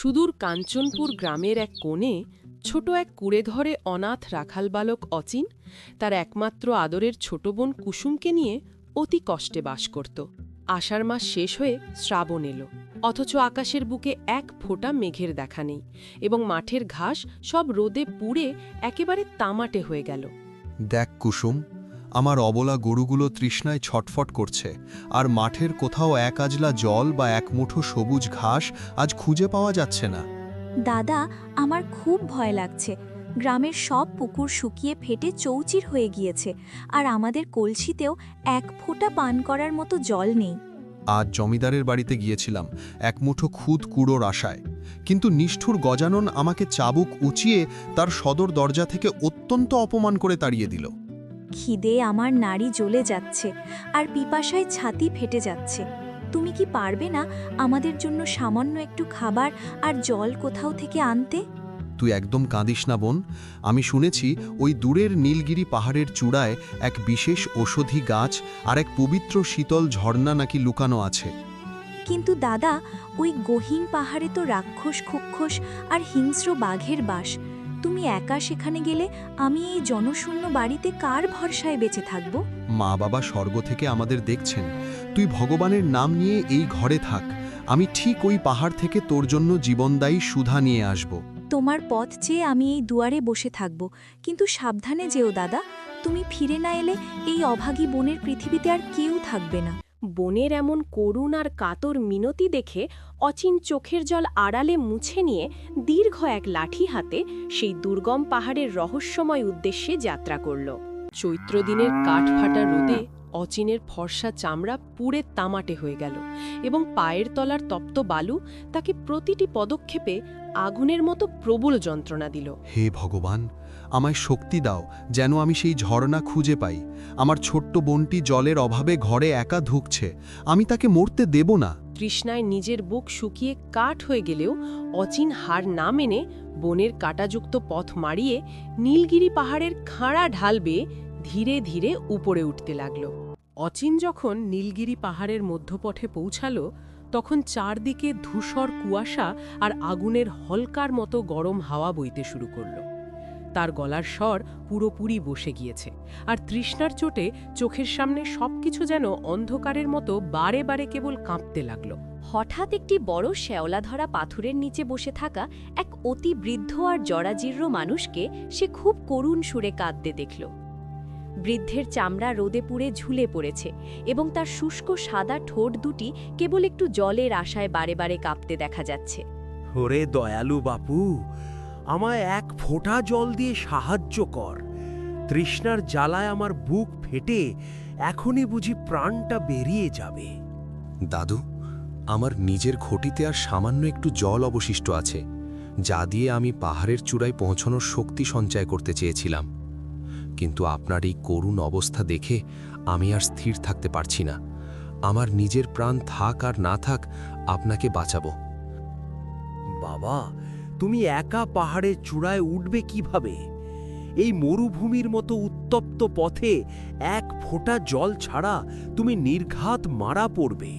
সুদূর কাঞ্চনপুর গ্রামের এক কোণে ছোট এক কুঁড়েধরে অনাথ রাখাল বালক অচিন তার একমাত্র আদরের ছোট বোন কুসুমকে নিয়ে অতি কষ্টে বাস করত। আষাঢ় মাস শেষ হয়ে শ্রাবণ এলো, অথচ আকাশের বুকে এক ফোঁটা মেঘের দেখা নেই এবং মাঠের ঘাস সব রোদে পুড়ে একেবারে তামাটে হয়ে গেল। দেখ কুসুম, আমার অবলা গরুগুলো তৃষ্ণায় ছটফট করছে, আর মাঠের কোথাও এক আজলা জল বা এক মুঠো সবুজ ঘাস আজ খুঁজে পাওয়া যাচ্ছে না। দাদা, আমার খুব ভয় লাগছে। গ্রামের সব পুকুর শুকিয়ে ফেটে চৌচির হয়ে গিয়েছে, আর আমাদের কলসিতেও এক ফোঁটা পান করার মতো জল নেই। আজ জমিদারের বাড়িতে গিয়েছিলাম এক মুঠো খুদ কুড়োর আশায়, কিন্তু নিষ্ঠুর গজানন আমাকে চাবুক উঁচিয়ে তার সদর দরজা থেকে অত্যন্ত অপমান করে তাড়িয়ে দিল। খিদে আমার নাড়ি জ্বলে যাচ্ছে, আর পিপাসায় ছাতি ফেটে যাচ্ছে। তুমি কি পারবে না আমাদের জন্য সামান্য একটু খাবার আর জল কোথাও থেকে আনতে? তুই একদম কাঁদিস না বোন, আমি শুনেছি ওই দূরের নীলগিরি পাহাড়ের চূড়ায় এক বিশেষ ঔষধি গাছ আর এক পবিত্র শীতল ঝর্ণা নাকি লুকানো আছে। কিন্তু দাদা, ওই গহীন পাহাড়ে তো রাক্ষস, খুক্ষস আর হিংস্র বাঘের বাস। তুমি একা সেখানে গেলে আমি এই জনশূন্য বাড়িতে কার ভরসায় বেঁচে থাকব? মা বাবা স্বর্গ থেকে আমাদের দেখছেন, তুই ভগবানের নাম নিয়ে এই ঘরে থাক, আমি ঠিক ওই পাহাড় থেকে তোর জন্য জীবনদায়ী সুধা নিয়ে আসব। তোমার পথ চেয়ে আমি এই দুয়ারে বসে থাকব, কিন্তু সাবধানে যেও দাদা। তুমি ফিরে না এলে এই অভাগী বনের পৃথিবীতে আর কেউ থাকবে না। বনের এমন করুণ আর কাতর মিনতি দেখে অচিন চোখের জল আড়ালে মুছে নিয়ে দীর্ঘ এক লাঠি হাতে সেই দুর্গম পাহাড়ের রহস্যময় উদ্দেশ্যে যাত্রা করল। চৈত্র দিনের কাঠ ফাটা রোদে অচিনের ফর্সা চামড়া পুড়ে তামাটে হয়ে গেল এবং পায়ের তলার তপ্ত বালু তাকে প্রতিটি পদক্ষেপে আগুনের মতো প্রবল যন্ত্রণা দিল। হে ভগবান, আমায় শক্তি দাও যেন আমি সেই ঝর্ণা খুঁজে পাই। আমার ছোট্ট বোনটি জলের অভাবে ঘরে একা ধুঁকছে, আমি তাকে মরতে দেব না। তৃষ্ণায় নিজের বুক শুকিয়ে কাঠ হয়ে গেলেও অচিন হার না মেনে বনের কাঁটাযুক্ত পথ মারিয়ে নীলগিরি পাহাড়ের খাঁড়া ঢাল বেয়ে ধীরে ধীরে উপরে উঠতে লাগল। অচিন যখন নীলগিরি পাহাড়ের মধ্যপথে পৌঁছাল, তখন চারদিকে ধূসর কুয়াশা আর আগুনের হলকার মতো গরম হাওয়া বইতে শুরু করল। তার গলার স্বর পুরোপুরি বসে গিয়েছে, আর তৃষ্ণার চোটে চোখের সামনে সবকিছু যেন অন্ধকারের মতো বারে বারে কেবল কাঁপতে লাগল। হঠাৎ একটি বড় শ্যাওলা ধরা পাথরের নিচে বসে থাকা এক অতি বৃদ্ধ আর জরাজীর্ণ মানুষকে সে খুব করুণ সুরে কাঁদতে দেখল। বৃদ্ধের চামড়া রোদে পুড়ে ঝুলে পড়েছে এবং তার শুষ্ক সাদা ঠোঁট দুটি কেবল একটু জলের আশায় বারে বারে কাঁপতে দেখা যাচ্ছে। ওরে দয়ালু বাপু, আমায় এক ফোঁটা জল দিয়ে সাহায্য কর। তৃষ্ণার জ্বালায় আমার বুক ফেটে এখনই বুঝি প্রাণটা বেরিয়ে যাবে। দাদু, আমার নিজের ঘটিতে আর সামান্য একটু জল অবশিষ্ট আছে, যা দিয়ে আমি পাহাড়ের চূড়ায় পৌঁছানোর শক্তি সঞ্চয় করতে চেয়েছিলাম। কিন্তু আপনার এই করুণ অবস্থা দেখে আমি আর স্থির থাকতে পারছি না। আমার নিজের প্রাণ থাক আর না থাক, আপনাকে বাঁচাবো। বাবা, তুমি একা পাহাড়ের চূড়ায় উঠবে কিভাবে? এই মরুভূমির মতো উত্তপ্ত পথে এক ফোঁটা জল ছাড়া তুমি নির্ঘাত মারা পড়বে।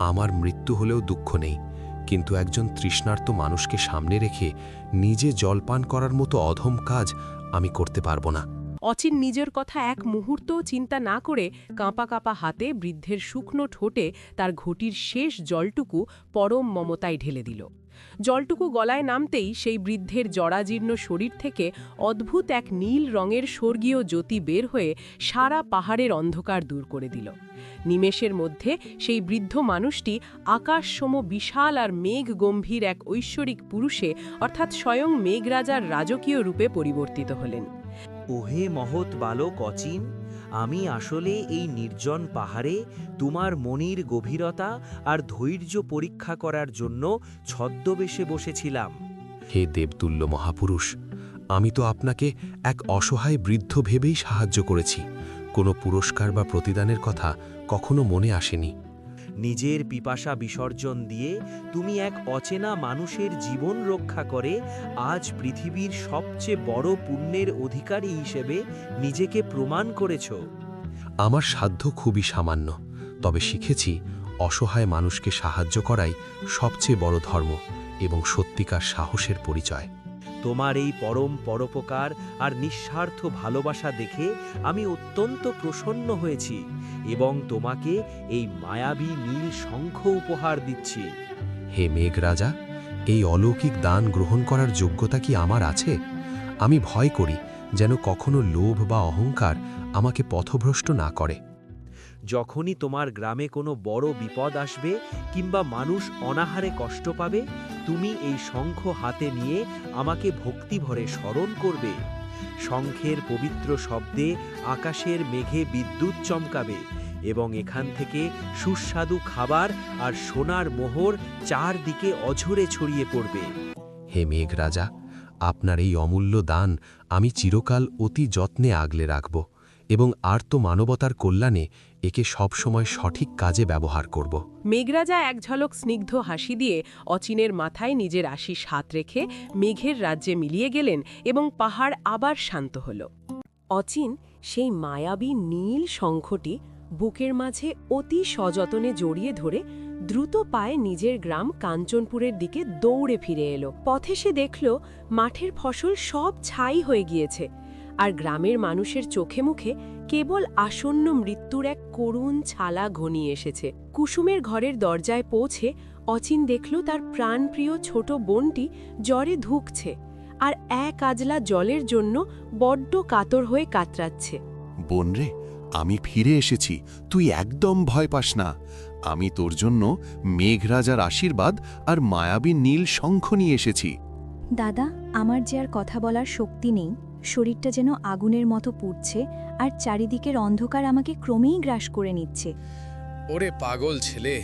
আমার মৃত্যু হলেও দুঃখ নেই, কিন্তু একজন তৃষ্ণার্ত মানুষকে সামনে রেখে নিজে জলপান করার মতো অধম কাজ আমি করতে পারবো না। অচিন নিজের কথা এক মুহূর্তও চিন্তা না করে কাঁপা কাঁপা হাতে বৃদ্ধের শুকনো ঠোঁটে তার ঘটির শেষ জলটুকু পরম মমতায় ঢেলে দিল। জলটুকু গলায় নামতেই সেই বৃদ্ধের জরাজীর্ণ শরীর থেকে অদ্ভুত এক নীল রঙের স্বর্গীয় জ্যোতি বের হয়ে সারা পাহাড়ের অন্ধকার দূর করে দিল। নিমেষের মধ্যে সেই বৃদ্ধ মানুষটি আকাশসম বিশাল আর মেঘ গম্ভীর এক ঐশ্বরিক পুরুষে, অর্থাৎ স্বয়ং মেঘরাজার রাজকীয় রূপে পরিবর্তিত হলেন। ওহে মহৎ বালক অচিন, আমি আসলে এই নির্জন পাহাড়ে তোমার মনির গভীরতা আর ধৈর্য পরীক্ষা করার জন্য ছদ্মবেশে বসেছিলাম। হে দেবতুল্য মহাপুরুষ, আমি তো আপনাকে এক অসহায় বৃদ্ধ ভেবেই সাহায্য করেছি। কোনো পুরস্কার বা প্রতিদানের কথা কখনো মনে আসেনি। নিজের পিপাসা বিসর্জন দিয়ে তুমি এক অচেনা মানুষের জীবন রক্ষা করে আজ পৃথিবীর সবচেয়ে বড় পুণ্যের অধিকারী হিসেবে নিজেকে প্রমাণ করেছ। আমার সাধ্য খুবই সামান্য, তবে শিখেছি অসহায় মানুষকে সাহায্য করাই সবচেয়ে বড় ধর্ম। এবং সত্যিকার সাহসের পরিচয়। তোমার এই পরম পরোপকার আর নিঃস্বার্থ ভালোবাসা দেখে আমি অত্যন্ত প্রসন্ন হয়েছি এবং তোমাকে এই মায়াবী নীল শঙ্খ উপহার দিচ্ছি। হে মেঘরাজা, এই অলৌকিক দান গ্রহণ করার যোগ্যতা কি আমার আছে? আমি ভয় করি যেন কখনো লোভ বা অহংকার আমাকে পথভ্রষ্ট না করে। যখনই তোমার গ্রামে কোনো বড় বিপদ আসবে কিংবা মানুষ অনাহারে কষ্ট পাবে, তুমি এই শঙ্খ হাতে নিয়ে আমাকে ভক্তিভরে স্মরণ করবে। শঙ্খের পবিত্র শব্দে আকাশের মেঘে বিদ্যুৎ চমকাবে এবং এখান থেকে সুস্বাদু খাবার আর সোনার মোহর চারদিকে অঝরে ছড়িয়ে পড়বে। হে মেঘরাজা, আপনার এই অমূল্য দান আমি চিরকাল অতি যত্নে আগলে রাখব এবং আর্ত মানবতার কল্যাণে একে সবসময় সঠিক কাজে ব্যবহার করব। মেঘরাজা এক ঝলক স্নিগ্ধ হাসি দিয়ে অচিনের মাথায় নিজের আশিস হাত রেখে মেঘের রাজ্যে মিলিয়ে গেলেন এবং পাহাড় আবার শান্ত হল। অচিন সেই মায়াবী নীল শঙ্খটি বুকের মাঝে অতি সযতনে জড়িয়ে ধরে দ্রুত পায়ে নিজের গ্রাম কাঞ্চনপুরের দিকে দৌড়ে ফিরে এলো। পথে সে দেখল মাঠের ফসল সব ছাই হয়ে গিয়েছে, আর গ্রামের মানুষের চোখে মুখে কেবল আসন্ন মৃত্যুর এক করুণ ছালা ঘনিয়ে এসেছে। কুসুমের ঘরের দরজায় পৌঁছে অচিন দেখল তার প্রাণপ্রিয় ছোট বোনটি জ্বরে ধুঁকছে আর এক আজলা জলের জন্য বড্ড কাতর হয়ে কাতরাচ্ছে। বোন রে, আমি ফিরে এসেছি, তুই একদম ভয় পাস না। আমি তোর জন্য মেঘরাজার আশীর্বাদ আর মায়াবী নীল শঙ্খ নিয়ে এসেছি। দাদা, আমার যে আর কথা বলার শক্তি নেই, শরীরটা যেন আগুনের মতো পুড়ছে আর চারিদিকের অন্ধকার আমাকে ক্রমেই গ্রাস করে নিচ্ছে। ওরে পাগল ছেলে,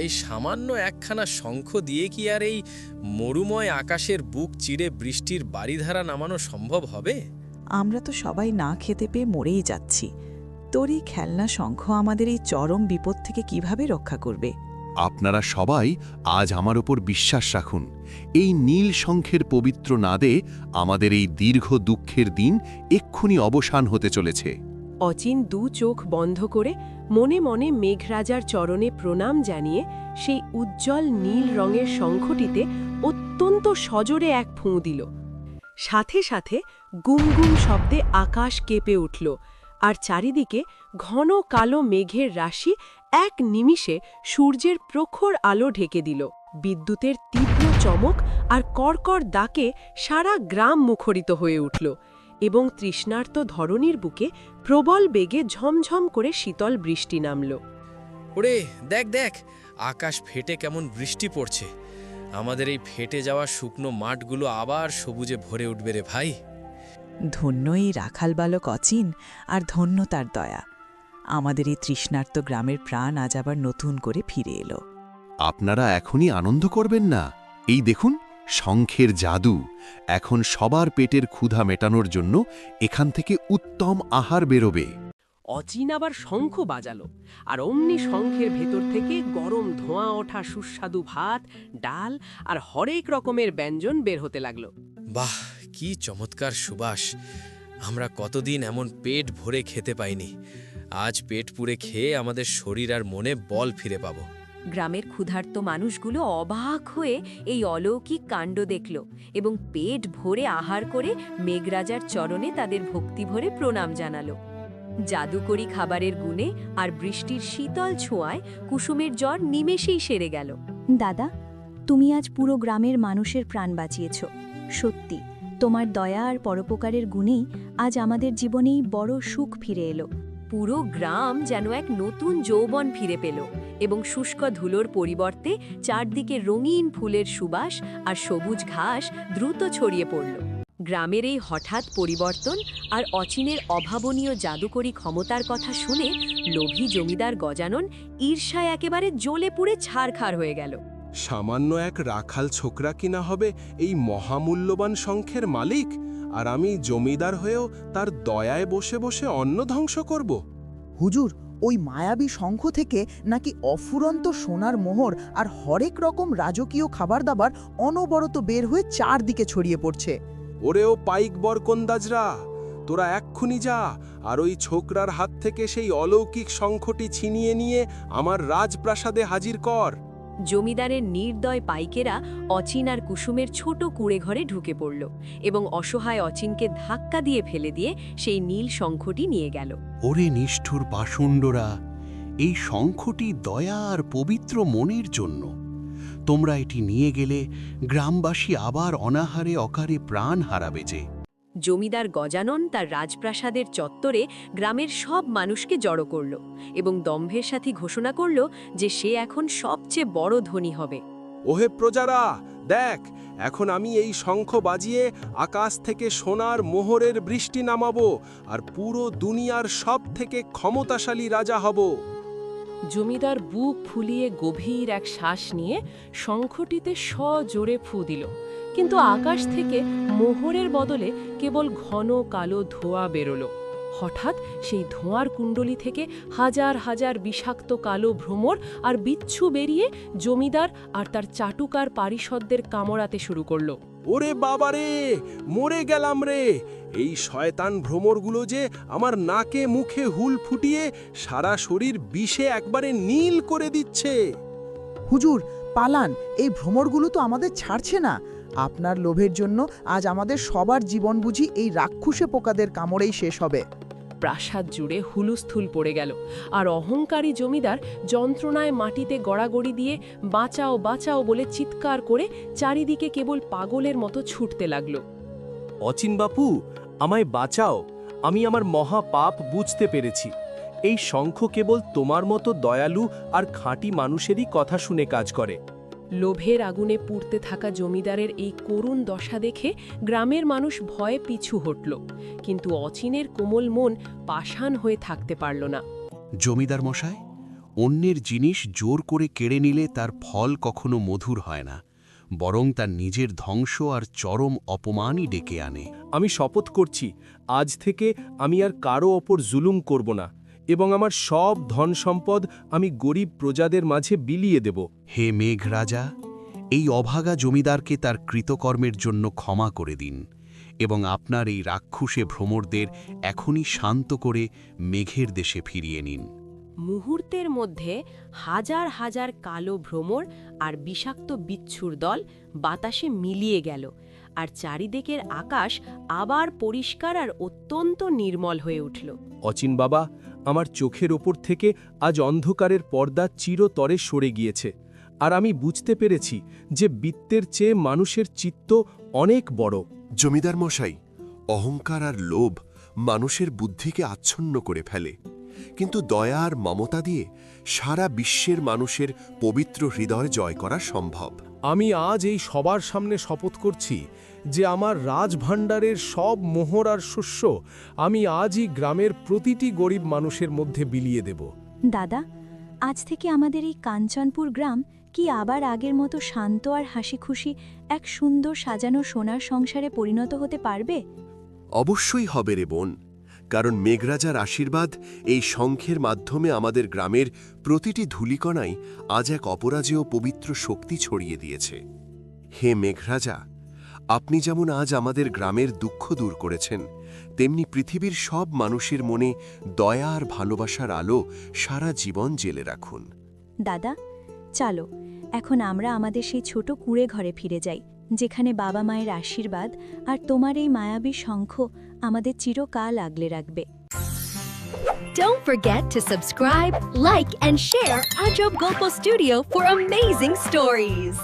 এই সামান্য একখানা শঙ্খ দিয়ে কি আর এই মরুময় আকাশের বুক চিরে বৃষ্টির বাড়িধারা নামানো সম্ভব হবে? আমরা তো সবাই না খেতে পেয়ে মরেই যাচ্ছি। তোর এই খেলনা শঙ্খ আমাদের এই চরম বিপদ থেকে কিভাবে রক্ষা করবে? আপনারা সবাই আজ আমার ওপর বিশ্বাস রাখুন। এই নীল শঙ্খের পবিত্র নাদে আমাদের এই দীর্ঘ দুঃখের দিন এক্ষুনি অবসান হতে চলেছে। অচিন দু চোখ বন্ধ করে মনে মনে মেঘরাজার চরণে প্রণাম জানিয়ে সেই উজ্জ্বল নীল রঙের শঙ্খটিতে অত্যন্ত সজোরে এক ফুঁ দিল। সাথে সাথে গুমগুম শব্দে আকাশ কেঁপে উঠল, আর চারিদিকে ঘন কালো মেঘের রাশি এক নিমিষে সূর্যের প্রখর আলো ঢেকে দিল। বিদ্যুতের তীব্র চমক আর কড়কড় ডাকে সারা গ্রাম মুখরিত হয়ে উঠল এবং তৃষ্ণার্ত ধরণীর বুকে প্রবল বেগে ঝমঝম করে শীতল বৃষ্টি নামল। ওরে দেখ দেখ, আকাশ ফেটে কেমন বৃষ্টি পড়ছে। আমাদের এই ফেটে যাওয়া শুকনো মাঠগুলো আবার সবুজে ভরে উঠবে রে ভাই। ধন্য এই রাখাল বালক অচিন, আর ধন্য তার দয়া। আমাদের এই তৃষ্ণার্ত গ্রামের প্রাণ আজ আবার নতুন করে ফিরে এলো। আপনারা এখনই আনন্দ করবেন না। এই দেখুন, শঙ্খের জাদু। এখন সবার পেটের ক্ষুধা মেটানোর জন্য এখান থেকে উত্তম আহার বেরোবে। অচিন আবার শঙ্খ বাজালো, আর অমনি শঙ্খের ভেতর থেকে গরম ধোঁয়া ওঠা সুস্বাদু ভাত, ডাল আর হরেক রকমের ব্যঞ্জন বের হতে লাগলো। বাহ, কি চমৎকার সুবাস! আমরা কতদিন এমন পেট ভরে খেতে পাইনি। আজ পেট পুরে খেয়ে আমাদের শরীর আর মনে বল ফিরে পাবো। গ্রামের ক্ষুধার্ত মানুষগুলো অবাক হয়ে এই অলৌকিক কাণ্ড দেখল এবং পেট ভরে আহার করে মেঘরাজার চরণে তাদের ভক্তি ভরে প্রণাম জানালো। জাদুকরি খাবারের গুণে আর বৃষ্টির শীতল ছোঁয়ায় কুসুমের জ্বর নিমেষেই সেরে গেল। দাদা, তুমি আজ পুরো গ্রামের মানুষের প্রাণ বাঁচিয়েছ। সত্যি, তোমার দয়া আর পরোপকারের গুণেই আজ আমাদের জীবনেই বড় সুখ ফিরে এলো। পুরো গ্রাম যেন এক নতুন যৌবন ফিরে পেল এবং শুষ্ক ধুলোর পরিবর্তে চারদিকে রঙিন ফুলের সুবাস আর সবুজ ঘাস দ্রুত ছড়িয়ে পড়ল। গ্রামের এই হঠাৎ পরিবর্তন আর অচিনের অভাবনীয় জাদুকরী ক্ষমতার কথা শুনে লোভী জমিদার গজানন ঈর্ষায় একেবারে জ্বলে পুড়ে ছারখার হয়ে গেল। সামান্য এক রাখাল ছোকরা কিনা হবে এই মহামূল্যবান শঙ্খের মালিক, আর আমি জমিদার হয়েও তার দয়ায় বসে বসে অন্ন ধ্বংস করব? হুজুর, ওই মায়াবী শঙ্খ থেকে নাকি অফুরন্ত সোনার মোহর আর হরেক রকম রাজকীয় খাবার দাবার অনবরত বের হয়ে চারদিকে ছড়িয়ে পড়ছে। ওরেও পাইক বরকন্দাজরা, তোরা এক্ষুনি যা আর ওই ছোকরার হাত থেকে সেই অলৌকিক শঙ্খটি ছিনিয়ে নিয়ে আমার রাজপ্রাসাদে হাজির কর। জমিদারের নির্দয় পাইকেরা অচিন আর কুসুমের ছোট কুঁড়ে ঘরে ঢুকে পড়ল এবং অসহায় অচিনকে ধাক্কা দিয়ে ফেলে দিয়ে সেই নীল শঙ্খটি নিয়ে গেল। ওরে নিষ্ঠুর পাষণ্ডরা, এই শঙ্খটি দয়া আর পবিত্র মনের জন্য। তোমরা এটি নিয়ে গেলে গ্রামবাসী আবার অনাহারে অকারে প্রাণ হারাবে যে। জমিদার গজানন তার রাজপ্রাসাদের চত্বরে গ্রামের সব মানুষকে জড়ো করল এবং দম্ভের সাথে ঘোষণা করল যে সে এখন সবচেয়ে বড় ধনী হবে। ওহে প্রজারা, দেখ, এখন আমি এই শঙ্খ বাজিয়ে আকাশ থেকে সোনার মোহরের বৃষ্টি নামাবো আর পুরো দুনিয়ার সব থেকে ক্ষমতাশালী রাজা হব। জমিদার বুক ফুলিয়ে গভীর এক শ্বাস নিয়ে শঙ্খটিতে সজোরে ফু দিল, কিন্তু আকাশ থেকে মোহরের বদলে কেবল ঘন কালো ধোঁয়া বেরোলো। হঠাৎ সেই ধোঁয়ার কুণ্ডলী থেকে হাজার হাজার বিষাক্ত কালো ভ্রমর আর বিচ্ছু বেরিয়ে জমিদার আর তার চাটুকার পারিষদদের কামড়াতে শুরু করলো। ওরে বাবারে, মরে গেলাম রে! এই শয়তান ভ্রমরগুলো যে আমার নাকে মুখে হুল ফুটিয়ে সারা শরীর বিষে একবারে নীল করে দিচ্ছে। হুজুর, পালান, এই ভ্রমরগুলো তো আমাদের ছাড়ছে না। আপনার লোভের জন্য আজ আমাদের সবার জীবন বুঝি এই রাক্ষুসে পোকাদের কামড়েই শেষ হবে। প্রাসাদ জুড়ে হুলুস্থুল পড়ে গেল, আর অহংকারী জমিদার যন্ত্রণায় মাটিতে গড়াগড়ি দিয়ে বাঁচাও বাঁচাও বলে চিৎকার করে চারিদিকে কেবল পাগলের মতো ছুটতে লাগল। অচিন বাপু, আমায় বাঁচাও, আমি আমার মহা পাপ বুঝতে পেরেছি। এই শঙ্খ কেবল তোমার মতো দয়ালু আর খাঁটি মানুষেরই কথা শুনে কাজ করে। লোভের আগুনে পুড়তে থাকা জমিদারের এই করুণ দশা দেখে গ্রামের মানুষ ভয়ে পিছু হটল, কিন্তু অচিনের কোমল মন পাষাণ হয়ে থাকতে পারল না। জমিদার মশাই, অন্যের জিনিস জোর করে কেড়ে নিলে তার ফল কখনো মধুর হয় না, বরং তার নিজের ধ্বংস আর চরম অপমানই ডেকে আনে। আমি শপথ করছি, আজ থেকে আমি আর কারো ওপর জুলুম করব না এবং আমার সব ধন সম্পদ আমি গরিব প্রজাদের মাঝে বিলিয়ে দেব। হে মেঘ রাজা, এই অভাগা জমিদারকে তার কৃতকর্মের জন্য ক্ষমা করে দিন এবং আপনার এই রাক্ষুসে ভ্রমরদের এখনই শান্ত করে মেঘের দেশে ফিরিয়ে নিন। মুহূর্তের মধ্যে হাজার হাজার কালো ভ্রমর আর বিষাক্ত বিচ্ছুর দল বাতাসে মিলিয়ে গেল, আর চারিদিকের আকাশ আবার পরিষ্কার আর অত্যন্ত নির্মল হয়ে উঠল। অচিন বাবা, আমার চোখের ওপর থেকে আজ অন্ধকারের পর্দা চিরতরে সরে গিয়েছে, আর আমি বুঝতে পেরেছি যে বিত্তের চেয়ে মানুষের চিত্ত অনেক বড়। জমিদার মশাই, অহংকার আর লোভ মানুষের বুদ্ধিকে আচ্ছন্ন করে ফেলে, কিন্তু দয়া আর মমতা দিয়ে সারা বিশ্বের মানুষের পবিত্র হৃদয় জয় করা সম্ভব। আমি আজ এই সবার সামনে শপথ করছি যে আমার রাজভাণ্ডারের সব মোহর আর শস্য আমি আজই গ্রামের প্রতিটি গরিব মানুষের মধ্যে বিলিয়ে দেব। দাদা, আজ থেকে আমাদের এই কাঞ্চনপুর গ্রাম কি আবার আগের মতো শান্ত আর হাসি খুশি এক সুন্দর সাজানো সোনার সংসারে পরিণত হতে পারবে? অবশ্যই হবে রে বোন, কারণ মেঘরাজার আশীর্বাদ এই শঙ্খের মাধ্যমে আমাদের গ্রামের প্রতিটি ধূলিকণাই আজ এক অপরাজেয় পবিত্র শক্তি ছড়িয়ে দিয়েছে। হে মেঘরাজা, আপনি যেমন আজ আমাদের গ্রামের দুঃখ দূর করেছেন, তেমনি পৃথিবীর সব মানুষের মনে দয়া আর ভালোবাসার আলো সারা জীবন জ্বেলে রাখুন। দাদা, চলো এখন আমরা আমাদের সেই ছোট কুঁড়ে ঘরে ফিরে যাই, যেখানে বাবা মায়ের আশীর্বাদ আর তোমার এই মায়াবী শঙ্খ আমাদের চিরকাল আগলে রাখবে। Don't forget to subscribe, like, and share Ajob Golpo Studio for amazing stories.